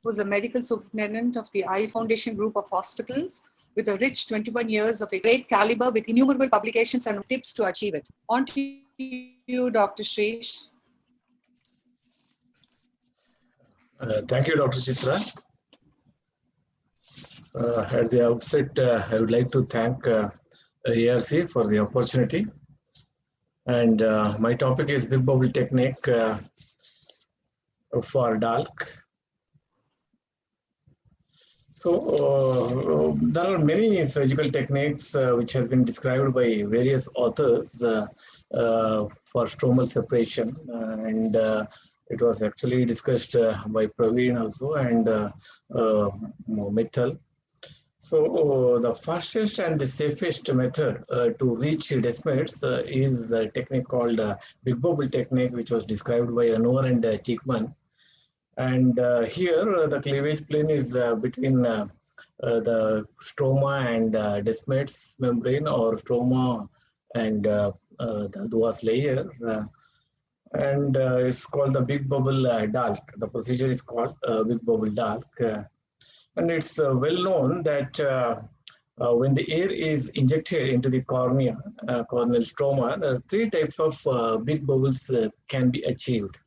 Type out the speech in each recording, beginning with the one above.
was a medical superintendent of the Eye Foundation group of hospitals with a rich 21 years of a great caliber with innumerable publications and tips to achieve it. On to you, Dr. Shreesh. Thank you, Dr. Chitra. At the outset, I would like to thank ARC for the opportunity. And my topic is Big Bubble Technique for DALK. So there are many surgical techniques which has been described by various authors for stromal separation, and it was actually discussed by Praveen also and Mithal. So the fastest and the safest method to reach desmids is a technique called Big Bubble technique, which was described by Anwar and Cheekman. And here the cleavage plane is between the stroma and desmids membrane, or stroma and the Duas layer. And it's called the Big Bubble DALK. The procedure is called Big Bubble DALK. And it's well known that when the air is injected into the cornea, corneal stroma, there are three types of big bubbles can be achieved.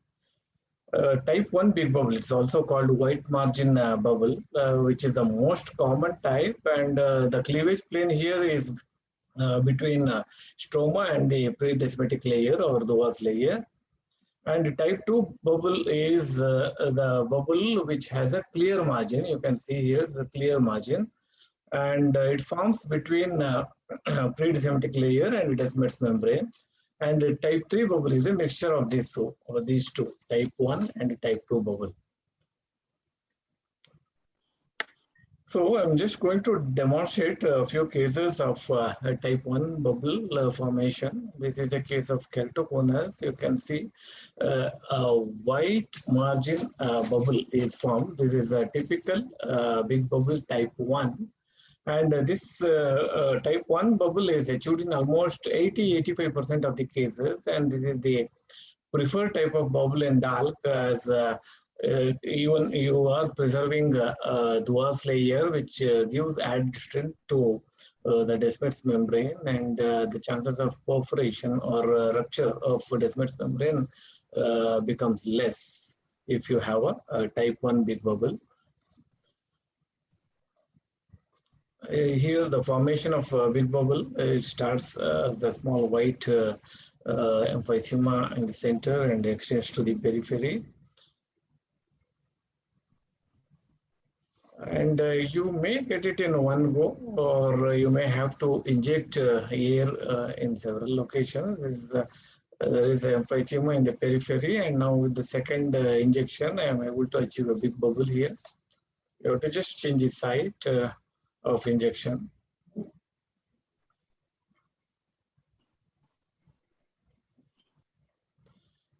Type 1 big bubble, it's also called white margin bubble, which is the most common type, and the cleavage plane here is between stroma and the predesmatic layer or Duas layer. And type 2 bubble is the bubble which has a clear margin. You can see here the clear margin, and it forms between predesmatic layer and desmids membrane. And the type 3 bubble is a mixture of these two, type 1 and type 2 bubble. So I'm just going to demonstrate a few cases of type 1 bubble formation. This is a case of keratoconus. You can see a white margin bubble is formed. This is a typical big bubble type 1. And this type 1 bubble is achieved in almost 80-85% of the cases. And this is the preferred type of bubble in DALK, as even you are preserving Duas layer, which gives added strength to the desmids membrane, and the chances of perforation or rupture of desmids membrane becomes less if you have a type 1 big bubble. Here the formation of big bubble, it starts the small white emphysema in the center and extends to the periphery. And you may get it in one go, or you may have to inject air in several locations. There is an emphysema in the periphery, and now with the second injection, I am able to achieve a big bubble here. You have to just change the site of injection.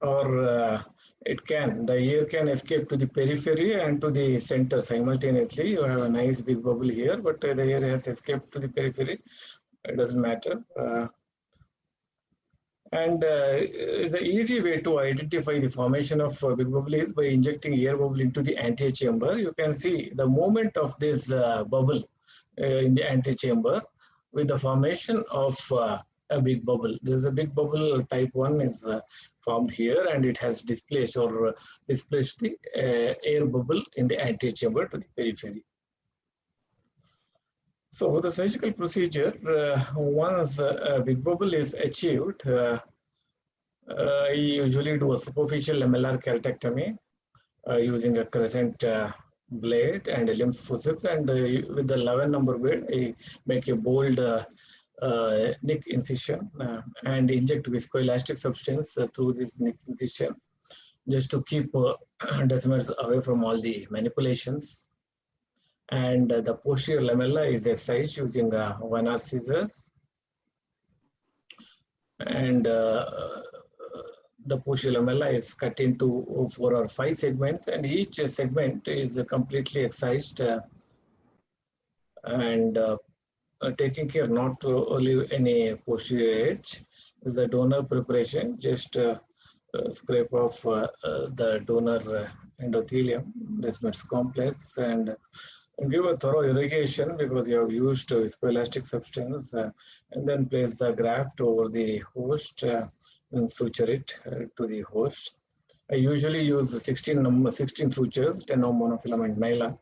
Or the air can escape to the periphery and to the center simultaneously. You have a nice big bubble here, but the air has escaped to the periphery. It doesn't matter. And it's an easy way to identify the formation of big bubble is by injecting air bubble into the antechamber. You can see the movement of this bubble in the antechamber with the formation of a big bubble. This is a big bubble type 1 is formed here, and it has displaced the air bubble in the antechamber to the periphery. So the surgical procedure, once a big bubble is achieved, I usually do a superficial lamellar keratectomy using a crescent blade and a lymph forceps, and with the 11 number blade, I make a bold nick incision and inject viscoelastic substance through this nick incision, just to keep desmids away from all the manipulations. And the posterior lamella is excised using 1R scissors, and the posterior lamella is cut into 4 or 5 segments, and each segment is completely excised and taking care not to leave any posterior edge. This is the donor preparation. Just scrape off the donor endothelium, Descemet's complex, and give a thorough irrigation because you have used viscoelastic substance, and then place the graft over the host and suture it to the host. I usually use 16 sutures, 10 of monofilament nylon.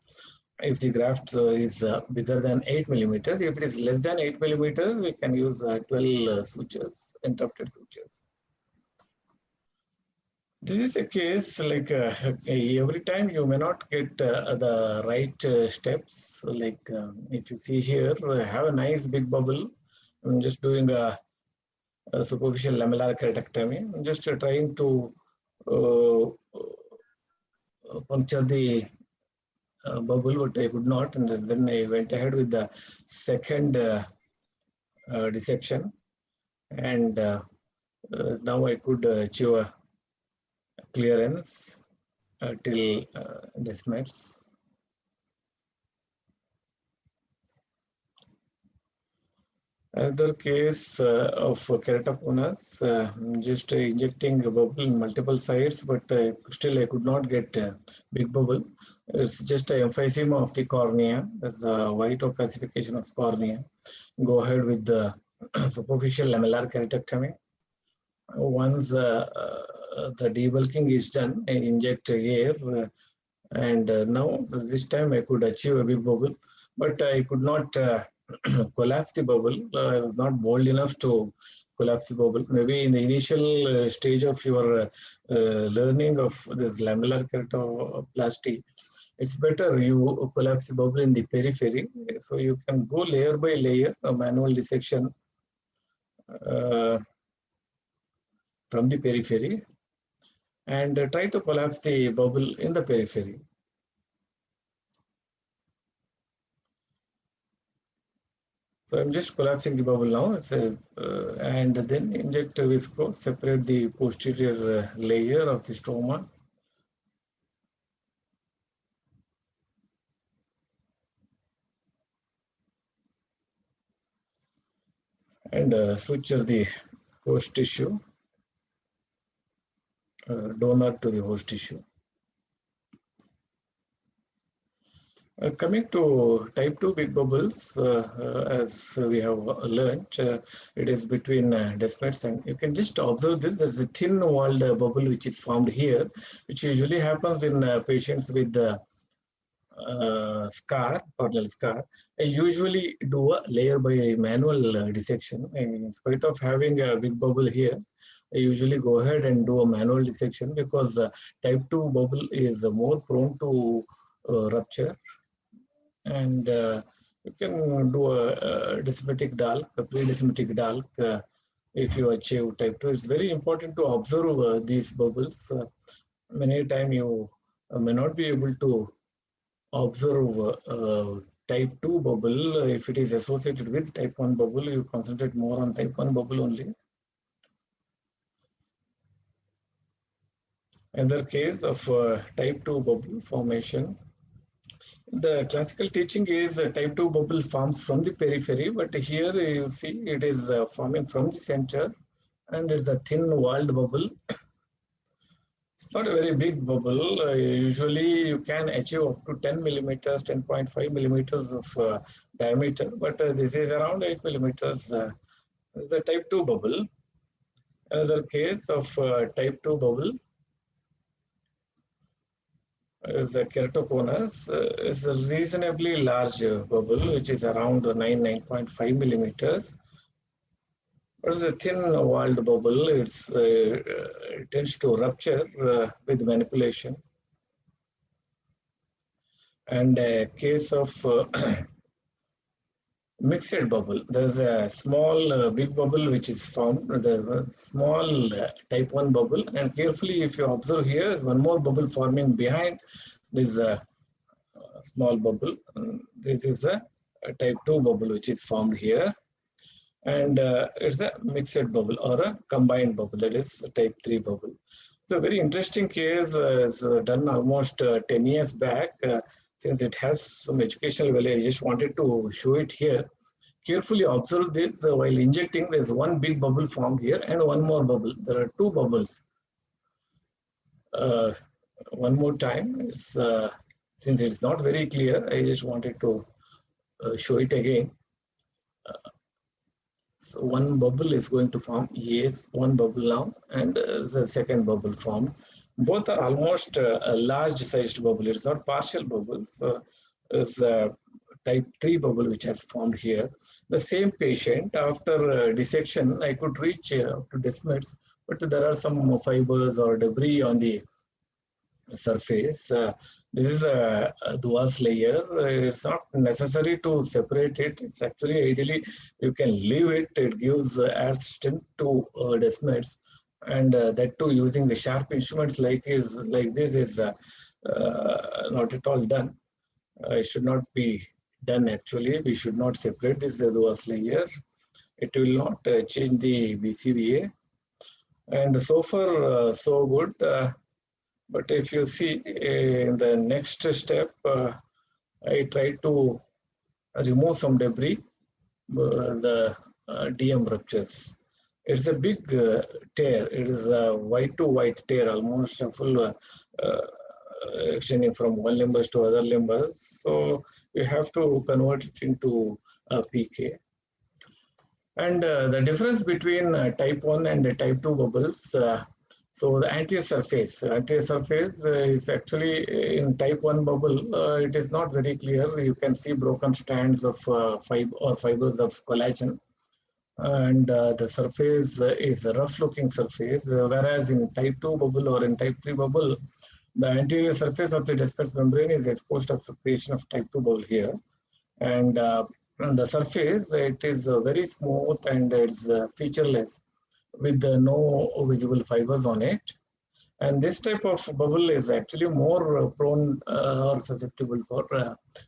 If the graft is bigger than 8 millimeters, if it is less than 8 millimeters, we can use 12 sutures, interrupted sutures. This is a case like every time you may not get the right steps. Like if you see here, have a nice big bubble. I'm just doing a superficial lamellar keratectomy. I'm just trying to puncture the bubble, but I could not. And then I went ahead with the second dissection. And now I could achieve a clearance till Descemet's. Another case of keratoconus, just injecting a bubble in multiple sites, but still I could not get a big bubble. It's just an emphysema of the cornea. That's a white calcification of cornea. Go ahead with the superficial lamellar keratectomy. Once the debulking is done, I inject air, and now this time I could achieve a big bubble, but I could not collapse the bubble. I was not bold enough to collapse the bubble. Maybe in the initial stage of your learning of this lamellar keratoplasty, it's better you collapse the bubble in the periphery, so you can go layer by layer, a manual dissection from the periphery, and try to collapse the bubble in the periphery. So I'm just collapsing the bubble now, and then inject visco, separate the posterior layer of the stroma. And suture the host tissue, donor to the host tissue. Coming to type 2 big bubbles, as we have learned, it is between Descemet's, and you can just observe this. There's a thin walled bubble which is formed here, which usually happens in patients with scar, corneal scar. I usually do a layer by manual dissection. In spite of having a big bubble here, I usually go ahead and do a manual dissection because type 2 bubble is more prone to rupture. And you can do a descemetic DALK, a pre-descemetic DALK, if you achieve type 2. It's very important to observe these bubbles. Many times you may not be able to observe type 2 bubble. If it is associated with type 1 bubble, you concentrate more on type 1 bubble only. Another case of type 2 bubble formation. The classical teaching is type 2 bubble forms from the periphery, but here you see it is forming from the center, and it's a thin walled bubble. It's not a very big bubble. Usually you can achieve up to 10 millimeters, 10.5 millimeters of diameter, but this is around 8 millimeters. It's a type 2 bubble. Another case of type 2 bubble is a keratoconus. Is a reasonably large bubble, which is around 9.5 millimeters. But it's a thin walled bubble. It tends to rupture with manipulation. And a case of mixed bubble. There's a small big bubble which is formed. There's a small type 1 bubble, and carefully if you observe here, there's one more bubble forming behind this small bubble. This is a type 2 bubble which is formed here, and it's a mixed bubble or a combined bubble, that is a type 3 bubble. It's a very interesting case. It's done almost 10 years back. Since it has some educational value, I just wanted to show it here. Carefully observe this. While injecting, there's one big bubble formed here and one more bubble. There are two bubbles one more time. Since it's not very clear, I just wanted to show it again. So one bubble is going to form. Yes, one bubble now, and the second bubble formed. Both are almost a large-sized bubble. It's not partial bubbles. It's a type 3 bubble which has formed here. The same patient, after dissection, I could reach up to Descemet's, but there are some fibers or debris on the surface. This is a Duas layer. It's not necessary to separate it. It's actually ideally you can leave it. It gives adds strength to Descemet's, and that too using the sharp instruments like this is not at all done. It should not be done actually. We should not separate this Duas layer. It will not change the BCVA. And so far, so good. But if you see in the next step, I try to remove some debris, the DM ruptures. It's a big tear. It is a white to white tear, almost a full extending from one limbus to other limbus. So you have to convert it into a PK. And the difference between type 1 and type 2 bubbles, so the anterior surface is actually in type 1 bubble, it is not very clear. You can see broken strands of fibers of collagen. And the surface is a rough looking surface, whereas in type 2 bubble or in type 3 bubble, the anterior surface of the Descemet's membrane is exposed to creation of type 2 bubble here. And the surface, it is very smooth and it's featureless with no visible fibers on it. And this type of bubble is actually more prone or susceptible for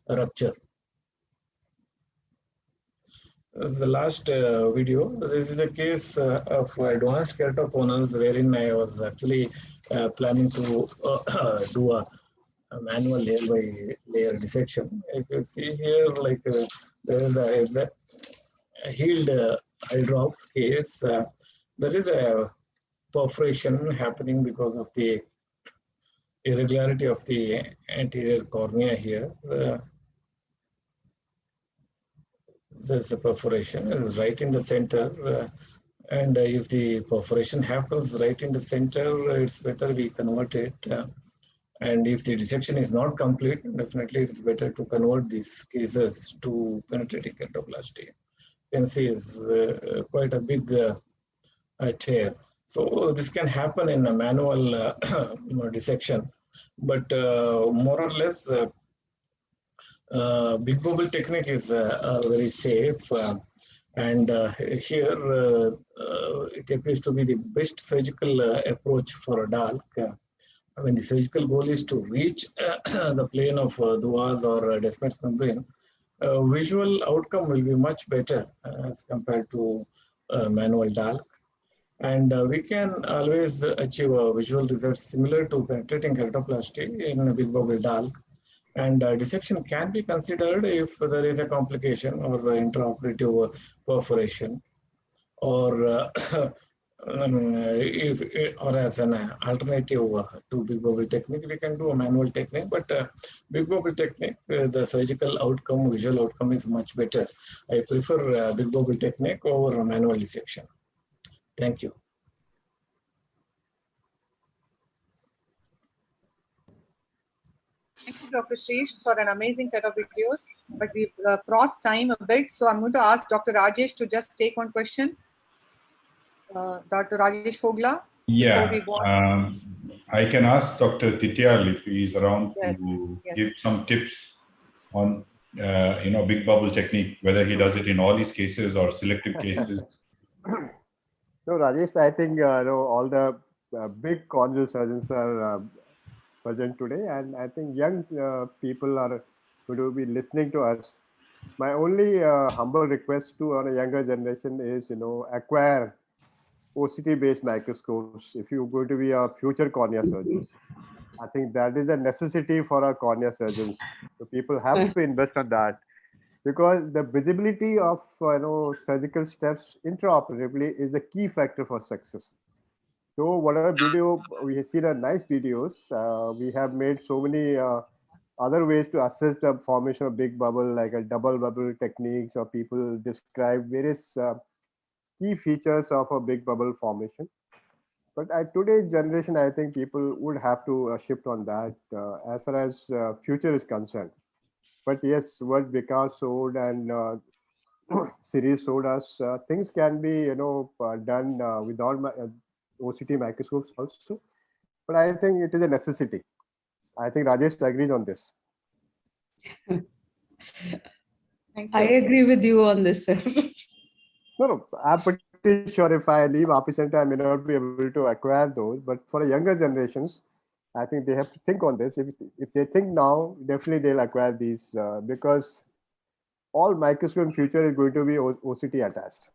rupture. This is the last video. This is a case of advanced keratoconus wherein I was actually planning to do a manual layer by layer dissection. If you see here, like there is a healed eye drops case. There is a perforation happening because of the irregularity of the anterior cornea here. There's a perforation. It is right in the center. And if the perforation happens right in the center, it's better we convert it. And if the dissection is not complete, definitely it's better to convert these cases to penetrating keratoplasty. You can see it's quite a big tear. So this can happen in a manual dissection, but more or less big bubble technique is very safe. And here it appears to be the best surgical approach for a DALK. When the surgical goal is to reach the plane of Duas or Descemet's membrane, visual outcome will be much better as compared to manual DALK. And we can always achieve a visual result similar to penetrating keratoplasty in a big bubble DALK. And dissection can be considered if there is a complication or intraoperative perforation, or or as an alternative to big bubble technique, we can do a manual technique. But big bubble technique, the surgical outcome, visual outcome is much better. I prefer big bubble technique over manual dissection. Thank you. Thank you, Dr. Shreesh, for an amazing set of videos. But we've crossed time a bit, so I'm going to ask Dr. Rajesh to just take one question. Dr. Rajesh Fogla. Yeah, Before we go on. I can ask Dr. Tityal if he is around Yes, to yes. give some tips on, big bubble technique, whether he does it in all his cases or selective cases. No, Rajesh, I think all the big corneal surgeons are present today, and I think young people are going to be listening to us. My only humble request to our younger generation is, acquire OCT-based microscopes if you're going to be a future cornea surgeons. I think that is a necessity for our cornea surgeons. So people have to invest on that, because the visibility of surgical steps intraoperatively is the key factor for success. So whatever video we have seen, are nice videos. We have made so many other ways to assess the formation of big bubble, like a double bubble techniques, or people describe various key features of a big bubble formation. But at today's generation, I think people would have to shift on that as far as future is concerned. But yes, what Vikas showed and series showed us, things can be done without OCT microscopes also. But I think it is a necessity. I think Rajesh agrees on this. Thank I you. agree with you on this, sir. No, I'm pretty sure if I leave Apicenter, I may not be able to acquire those. But for younger generations, I think they have to think on this. If they think now, definitely they'll acquire these because all microscope in future is going to be OCT attached.